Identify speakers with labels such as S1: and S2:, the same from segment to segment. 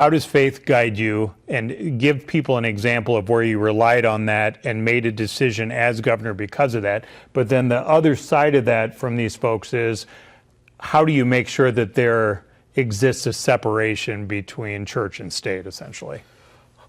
S1: How does faith guide you, and give people an example of where you relied on that and made a decision as governor because of that? But then the other side of that from these folks is, how do you make sure that there exists a separation between church and state, essentially?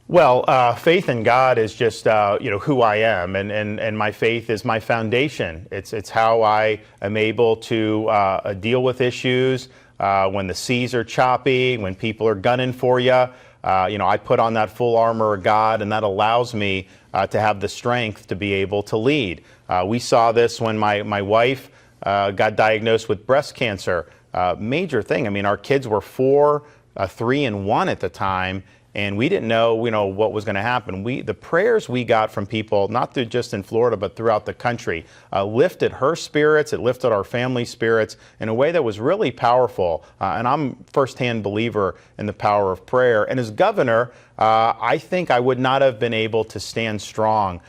S2: Well, faith in God is just who I am, and my faith is my foundation. It's how I am able to deal with issues when the seas are choppy, when people are gunning for you. I put on that full armor of God, and that allows me to have the strength to be able to lead. We saw this when my wife got diagnosed with breast cancer. Major thing. I mean, our kids were 4, 3, and 1 at the time. And we didn't know, what was going to happen. The prayers we got from people, not just in Florida, but throughout the country, lifted her spirits. It lifted our family spirits in a way that was really powerful. And I'm a firsthand believer in the power of prayer. And as governor, I think I would not have been able to stand strong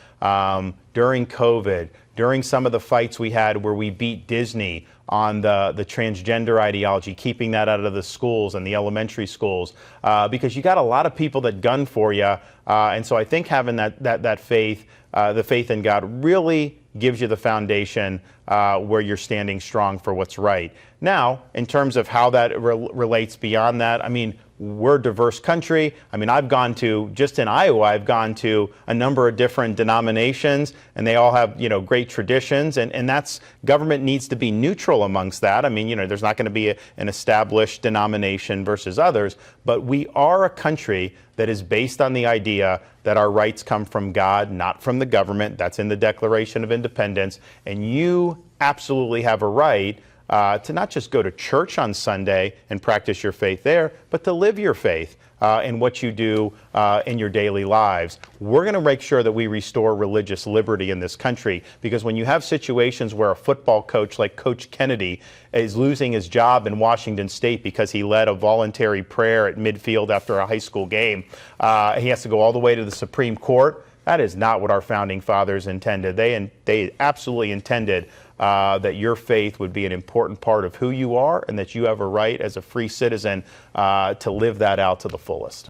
S2: during COVID, during some of the fights we had where we beat Disney on the transgender ideology, keeping that out of the schools and the elementary schools, because you got a lot of people that gun for you. And so I think having that faith, the faith in God, really gives you the foundation where you're standing strong for what's right. Now, in terms of how that relates beyond that, I mean, we're a diverse country. I mean, just in Iowa, I've gone to a number of different denominations, and they all have, great traditions, and government needs to be neutral amongst that. I mean, there's not going to be an established denomination versus others, but we are a country that is based on the idea that our rights come from God, not from the government. That's in the Declaration of Independence, and you absolutely have a right to not just go to church on Sunday and practice your faith there, but to live your faith in what you do in your daily lives. We're going to make sure that we restore religious liberty in this country, because when you have situations where a football coach like Coach Kennedy is losing his job in Washington State because he led a voluntary prayer at midfield after a high school game, he has to go all the way to the Supreme Court. That is not what our founding fathers intended. They absolutely intended that your faith would be an important part of who you are, and that you have a right as a free citizen to live that out to the fullest.